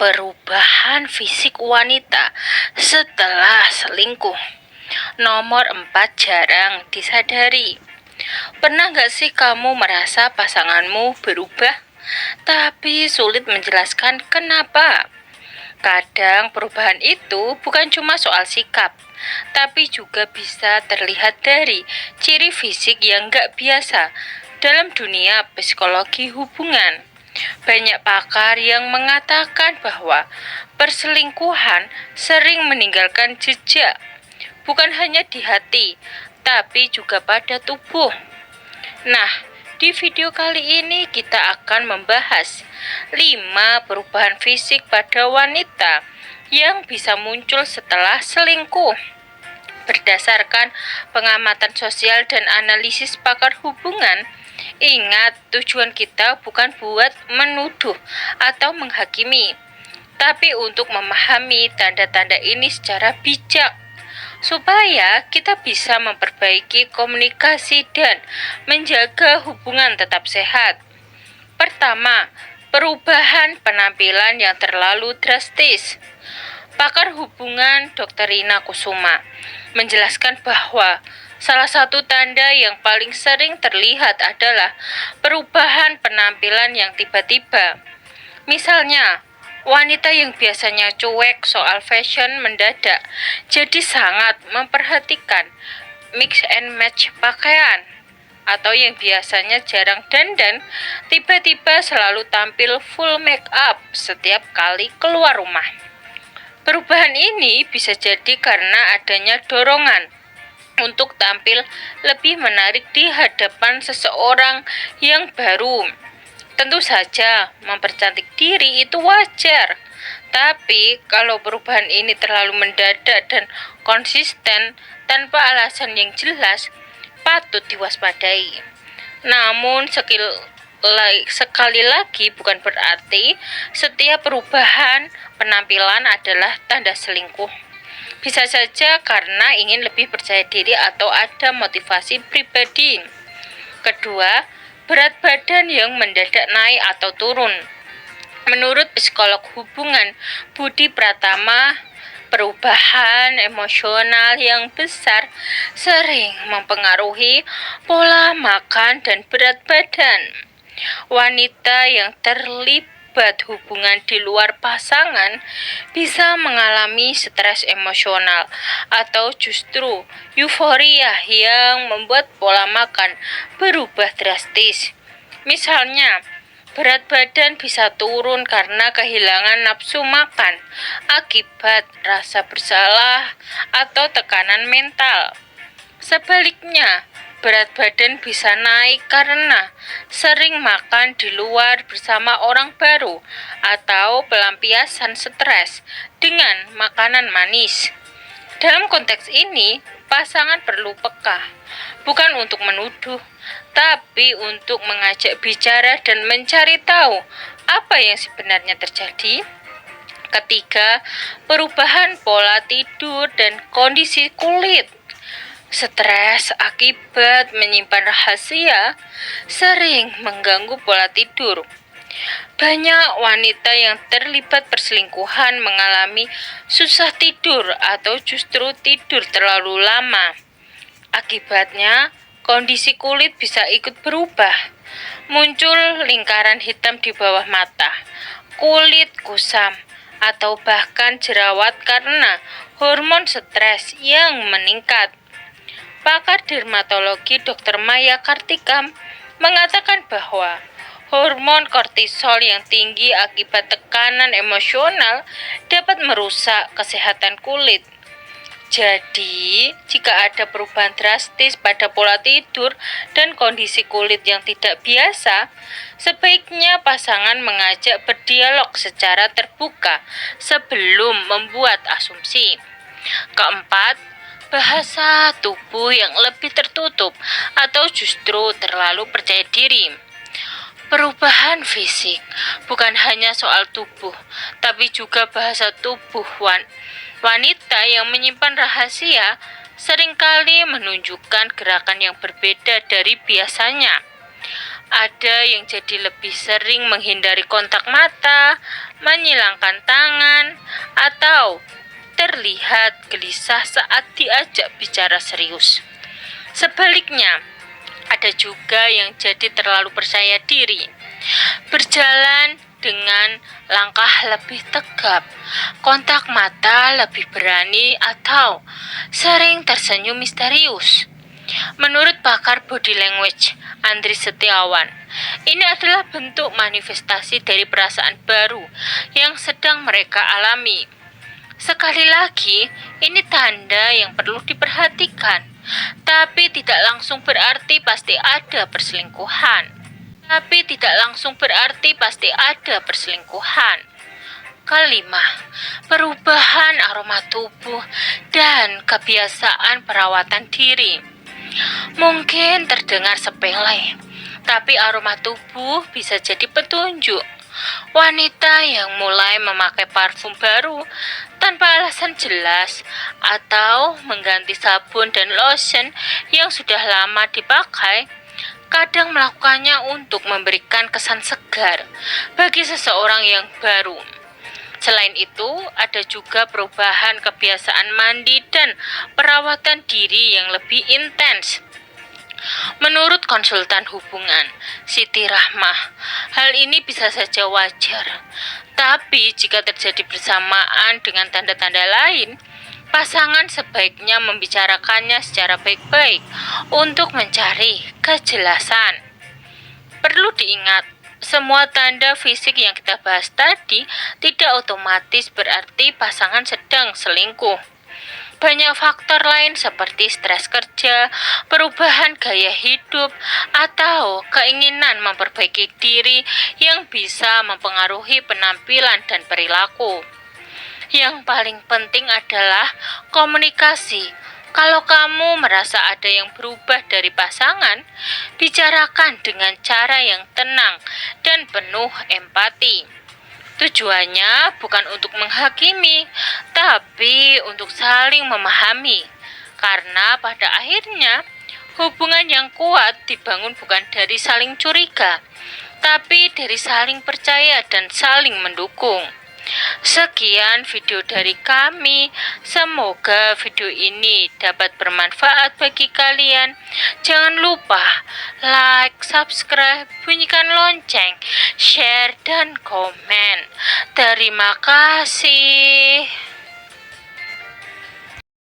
Perubahan fisik wanita setelah selingkuh. Nomor 4 jarang disadari. Pernah gak sih kamu merasa pasanganmu berubah, tapi sulit menjelaskan kenapa? Kadang perubahan itu bukan cuma soal sikap, tapi juga bisa terlihat dari ciri fisik yang gak biasa dalam dunia psikologi hubungan. Banyak pakar yang mengatakan bahwa perselingkuhan sering meninggalkan jejak, bukan hanya di hati, tapi juga pada tubuh. Nah, di video kali ini kita akan membahas 5 perubahan fisik pada wanita yang bisa muncul setelah selingkuh. Berdasarkan pengamatan sosial dan analisis pakar hubungan, ingat, tujuan kita bukan buat menuduh atau menghakimi, tapi untuk memahami tanda-tanda ini secara bijak, supaya kita bisa memperbaiki komunikasi dan menjaga hubungan tetap sehat. Pertama, perubahan penampilan yang terlalu drastis. Pakar hubungan Dr. Rina Kusuma menjelaskan bahwa salah satu tanda yang paling sering terlihat adalah perubahan penampilan yang tiba-tiba. Misalnya, wanita yang biasanya cuek soal fashion mendadak jadi sangat memperhatikan mix and match pakaian, atau yang biasanya jarang dandan tiba-tiba selalu tampil full make up setiap kali keluar rumah. Perubahan ini bisa jadi karena adanya dorongan untuk tampil lebih menarik di hadapan seseorang yang baru. Tentu saja, mempercantik diri itu wajar. Tapi, kalau perubahan ini terlalu mendadak dan konsisten tanpa alasan yang jelas, patut diwaspadai. Namun, sekali lagi bukan berarti setiap perubahan penampilan adalah tanda selingkuh. Bisa saja karena ingin lebih percaya diri atau ada motivasi pribadi. Kedua, berat badan yang mendadak naik atau turun. Menurut psikolog hubungan Budi Pratama, perubahan emosional yang besar sering mempengaruhi pola makan dan berat badan. Wanita yang terlibat hubungan di luar pasangan bisa mengalami stres emosional atau justru euforia yang membuat pola makan berubah drastis. Misalnya, berat badan bisa turun karena kehilangan nafsu makan akibat rasa bersalah atau tekanan mental. Sebaliknya, berat badan bisa naik karena sering makan di luar bersama orang baru atau pelampiasan stres dengan makanan manis. Dalam konteks ini, pasangan perlu peka, bukan untuk menuduh, tapi untuk mengajak bicara dan mencari tahu apa yang sebenarnya terjadi. Ketiga, perubahan pola tidur dan kondisi kulit. Stres akibat menyimpan rahasia sering mengganggu pola tidur. Banyak wanita yang terlibat perselingkuhan mengalami susah tidur atau justru tidur terlalu lama. Akibatnya, kondisi kulit bisa ikut berubah. Muncul lingkaran hitam di bawah mata, kulit kusam, atau bahkan jerawat karena hormon stres yang meningkat. Pakar dermatologi Dr. Maya Kartika mengatakan bahwa hormon kortisol yang tinggi akibat tekanan emosional dapat merusak kesehatan kulit. Jadi, jika ada perubahan drastis pada pola tidur dan kondisi kulit yang tidak biasa, sebaiknya pasangan mengajak berdialog secara terbuka sebelum membuat asumsi. Keempat, bahasa tubuh yang lebih tertutup atau justru terlalu percaya diri. Perubahan fisik bukan hanya soal tubuh, tapi juga bahasa tubuh wanita yang menyimpan rahasia seringkali menunjukkan gerakan yang berbeda dari biasanya. Ada yang jadi lebih sering menghindari kontak mata, menyilangkan tangan, atau terlihat gelisah saat diajak bicara serius. Sebaliknya, ada juga yang jadi terlalu percaya diri, berjalan dengan langkah lebih tegap, kontak mata lebih berani, atau sering tersenyum misterius. Menurut pakar body language Andri Setiawan, ini adalah bentuk manifestasi dari perasaan baru yang sedang mereka alami. Sekali lagi, ini tanda yang perlu diperhatikan, tapi tidak langsung berarti pasti ada perselingkuhan. Kelima, perubahan aroma tubuh dan kebiasaan perawatan diri. Mungkin terdengar sepele, tapi aroma tubuh bisa jadi petunjuk. Wanita yang mulai memakai parfum baru tanpa alasan jelas atau mengganti sabun dan lotion yang sudah lama dipakai, kadang melakukannya untuk memberikan kesan segar bagi seseorang yang baru. Selain itu, ada juga perubahan kebiasaan mandi dan perawatan diri yang lebih intens. Menurut konsultan hubungan, Siti Rahmah, hal ini bisa saja wajar. Tapi jika terjadi bersamaan dengan tanda-tanda lain, pasangan sebaiknya membicarakannya secara baik-baik untuk mencari kejelasan. Perlu diingat, semua tanda fisik yang kita bahas tadi tidak otomatis berarti pasangan sedang selingkuh. Banyak faktor lain seperti stres kerja, perubahan gaya hidup, atau keinginan memperbaiki diri yang bisa mempengaruhi penampilan dan perilaku. Yang paling penting adalah komunikasi. Kalau kamu merasa ada yang berubah dari pasangan, bicarakan dengan cara yang tenang dan penuh empati. Tujuannya bukan untuk menghakimi, tapi untuk saling memahami. Karena pada akhirnya, hubungan yang kuat dibangun bukan dari saling curiga, tapi dari saling percaya dan saling mendukung. Sekian video dari kami. Semoga video ini dapat bermanfaat bagi kalian. Jangan lupa like, subscribe, bunyikan lonceng, share, dan komen. Terima kasih.